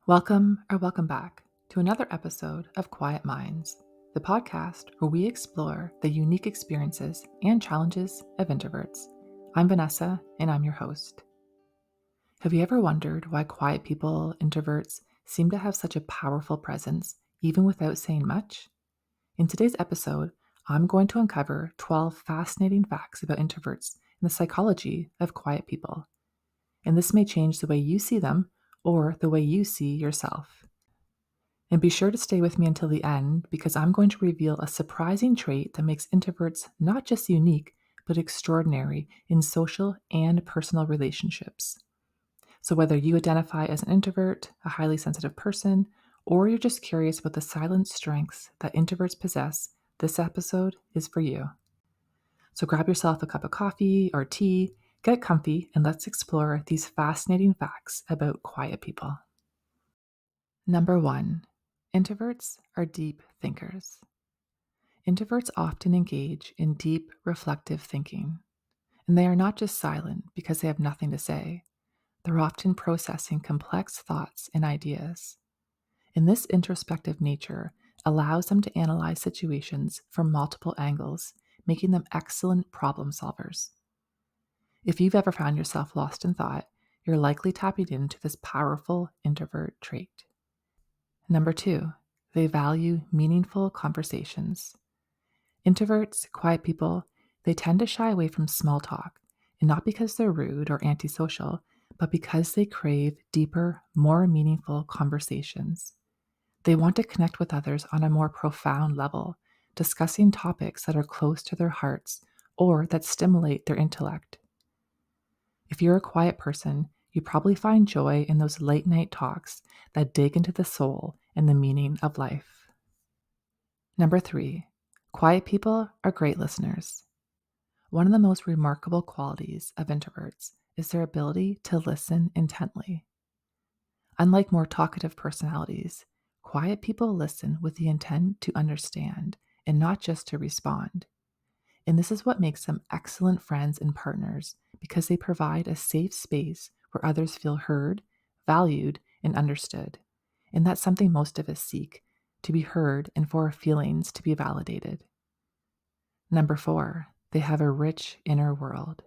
Welcome back to another episode of Quiet Minds, the podcast where we explore the unique experiences and challenges of introverts. I'm Vanessa, and I'm your host. Have you ever wondered why quiet people, introverts, seem to have such a powerful presence, even without saying much? In today's episode, I'm going to uncover 12 fascinating facts about introverts and the psychology of quiet people. And this may change the way you see them or the way you see yourself. And be sure to stay with me until the end because I'm going to reveal a surprising trait that makes introverts not just unique, but extraordinary in social and personal relationships. So, whether you identify as an introvert, a highly sensitive person, or you're just curious about the silent strengths that introverts possess, this episode is for you. So, grab yourself a cup of coffee or tea, get comfy, and let's explore these fascinating facts about quiet people. Number 1. Introverts are deep thinkers. Introverts often engage in deep, reflective thinking, and they are not just silent because they have nothing to say. They're often processing complex thoughts and ideas. And this introspective nature allows them to analyze situations from multiple angles, making them excellent problem solvers. If you've ever found yourself lost in thought, you're likely tapping into this powerful introvert trait. Number 2, they value meaningful conversations. Introverts, quiet people, they tend to shy away from small talk, and not because they're rude or antisocial, but because they crave deeper, more meaningful conversations. They want to connect with others on a more profound level, discussing topics that are close to their hearts or that stimulate their intellect. If you're a quiet person, you probably find joy in those late night talks that dig into the soul and the meaning of life. Number 3, quiet people are great listeners. One of the most remarkable qualities of introverts is their ability to listen intently. Unlike more talkative personalities, quiet people listen with the intent to understand and not just to respond. And this is what makes them excellent friends and partners because they provide a safe space where others feel heard, valued, and understood. And that's something most of us seek, to be heard and for our feelings to be validated. Number 4, they have a rich inner world.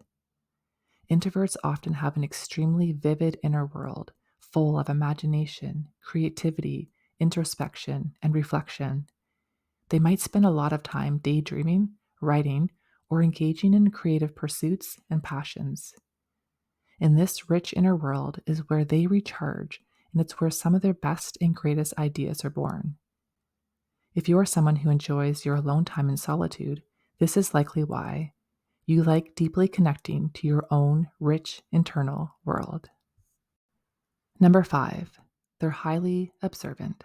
Introverts often have an extremely vivid inner world full of imagination, creativity, introspection, and reflection. They might spend a lot of time daydreaming, writing, or engaging in creative pursuits and passions. And this rich inner world is where they recharge, and it's where some of their best and greatest ideas are born. If you are someone who enjoys your alone time in solitude, this is likely why. You like deeply connecting to your own rich internal world. Number 5, they're highly observant.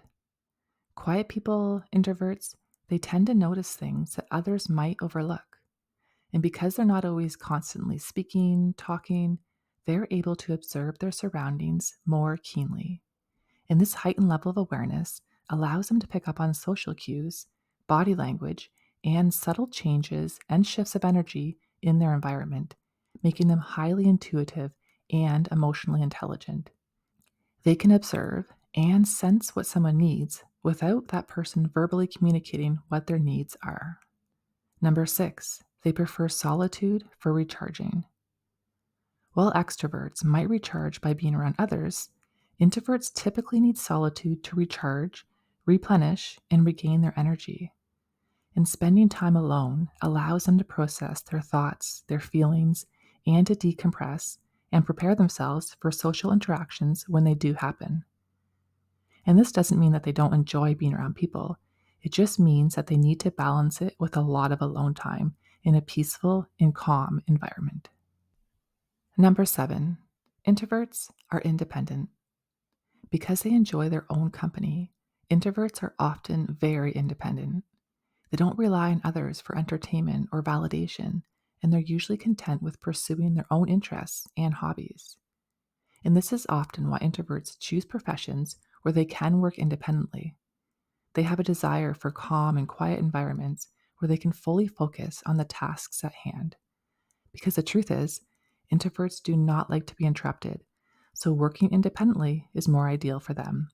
Quiet people, introverts, they tend to notice things that others might overlook. And because they're not always constantly speaking, talking, they're able to observe their surroundings more keenly. And this heightened level of awareness allows them to pick up on social cues, body language, and subtle changes and shifts of energy in their environment, making them highly intuitive and emotionally intelligent. They can observe and sense what someone needs without that person verbally communicating what their needs are. Number 6, they prefer solitude for recharging. While extroverts might recharge by being around others, introverts typically need solitude to recharge, replenish, and regain their energy. And spending time alone allows them to process their thoughts, their feelings, and to decompress and prepare themselves for social interactions when they do happen. And this doesn't mean that they don't enjoy being around people. It just means that they need to balance it with a lot of alone time in a peaceful and calm environment. Number 7, introverts are independent. Because they enjoy their own company, introverts are often very independent. They don't rely on others for entertainment or validation, and they're usually content with pursuing their own interests and hobbies. And this is often why introverts choose professions where they can work independently. They have a desire for calm and quiet environments where they can fully focus on the tasks at hand. Because the truth is, introverts do not like to be interrupted, so working independently is more ideal for them.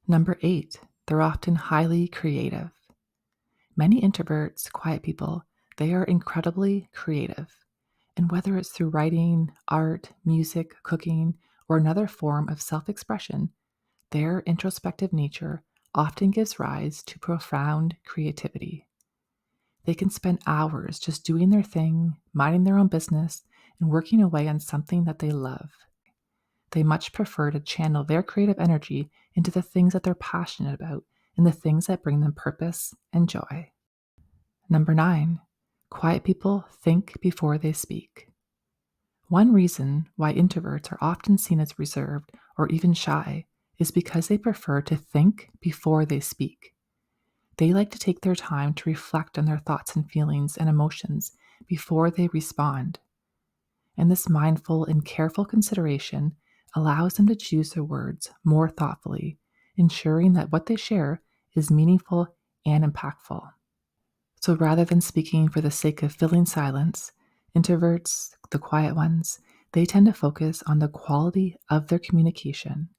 Number 8, they're often highly creative. Many introverts, quiet people, they are incredibly creative. And whether it's through writing, art, music, cooking, or another form of self expression, their introspective nature often gives rise to profound creativity. They can spend hours just doing their thing, minding their own business, and working away on something that they love. They much prefer to channel their creative energy into the things that they're passionate about and the things that bring them purpose and joy. Number 9, quiet people think before they speak. One reason why introverts are often seen as reserved or even shy is because they prefer to think before they speak. They like to take their time to reflect on their thoughts and feelings and emotions before they respond. And this mindful and careful consideration allows them to choose their words more thoughtfully, ensuring that what they share is meaningful and impactful. So rather than speaking for the sake of filling silence, introverts, the quiet ones, they tend to focus on the quality of their communication.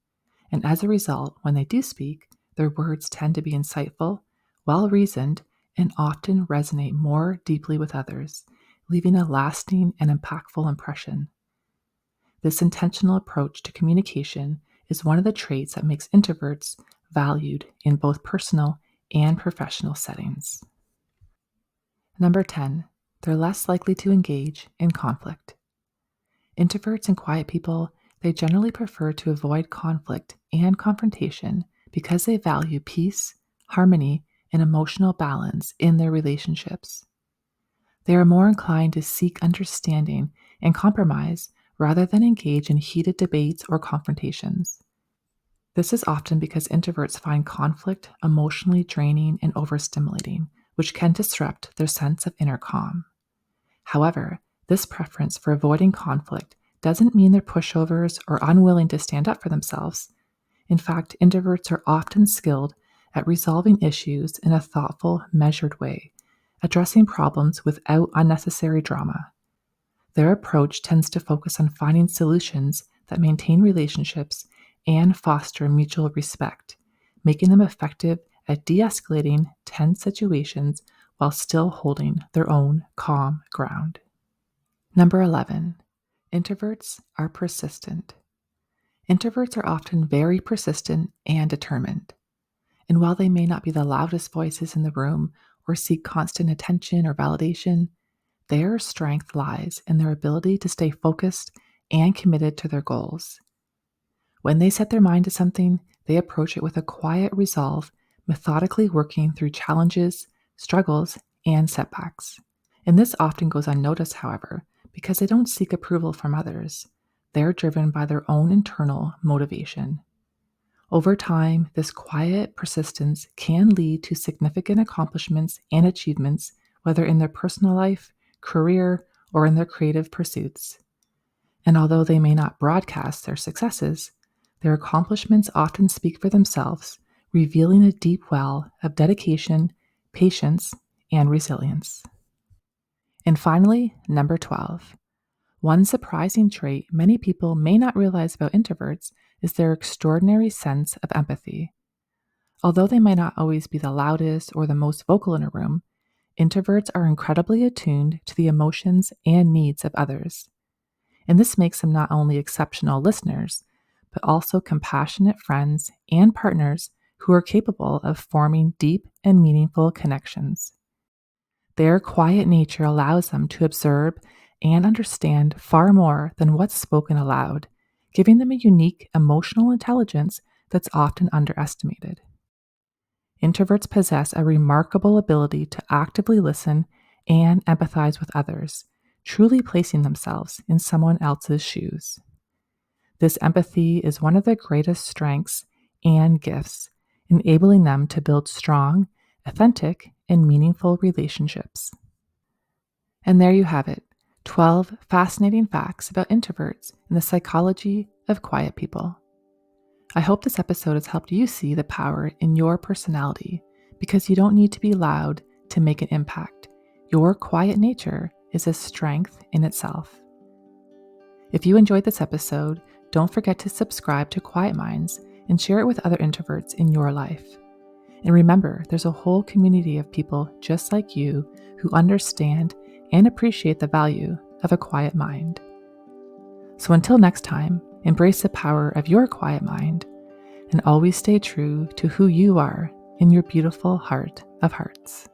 And as a result, when they do speak, their words tend to be insightful, well reasoned, and often resonate more deeply with others, leaving a lasting and impactful impression. This intentional approach to communication is one of the traits that makes introverts valued in both personal and professional settings. Number 10, they're less likely to engage in conflict. Introverts and quiet people, they generally prefer to avoid conflict and confrontation because they value peace, harmony, and emotional balance in their relationships. They are more inclined to seek understanding and compromise rather than engage in heated debates or confrontations. This is often because introverts find conflict emotionally draining and overstimulating, which can disrupt their sense of inner calm. However, this preference for avoiding conflict doesn't mean they're pushovers or unwilling to stand up for themselves. In fact, introverts are often skilled at resolving issues in a thoughtful, measured way, addressing problems without unnecessary drama. Their approach tends to focus on finding solutions that maintain relationships and foster mutual respect, making them effective at de escalating tense situations while still holding their own calm ground. Number 11, introverts are persistent. Introverts are often very persistent and determined. And while they may not be the loudest voices in the room or seek constant attention or validation, their strength lies in their ability to stay focused and committed to their goals. When they set their mind to something, they approach it with a quiet resolve, methodically working through challenges, struggles, and setbacks. And this often goes unnoticed, however, because they don't seek approval from others. They're driven by their own internal motivation. Over time, this quiet persistence can lead to significant accomplishments and achievements, whether in their personal life, career, or in their creative pursuits. And although they may not broadcast their successes, their accomplishments often speak for themselves, revealing a deep well of dedication, patience, and resilience. And finally, number 12. One surprising trait many people may not realize about introverts is their extraordinary sense of empathy. Although they might not always be the loudest or the most vocal in a room, introverts are incredibly attuned to the emotions and needs of others. And this makes them not only exceptional listeners, but also compassionate friends and partners who are capable of forming deep and meaningful connections. Their quiet nature allows them to observe and understand far more than what's spoken aloud, giving them a unique emotional intelligence that's often underestimated. Introverts possess a remarkable ability to actively listen and empathize with others, truly placing themselves in someone else's shoes. This empathy is one of their greatest strengths and gifts, enabling them to build strong, authentic, and meaningful relationships. And there you have it, 12 fascinating facts about introverts and the psychology of quiet people. I hope this episode has helped you see the power in your personality, because you don't need to be loud to make an impact. Your quiet nature is a strength in itself. If you enjoyed this episode, don't forget to subscribe to Quiet Minds and share it with other introverts in your life. And remember, there's a whole community of people just like you who understand and appreciate the value of a quiet mind. So until next time, embrace the power of your quiet mind and always stay true to who you are in your beautiful heart of hearts.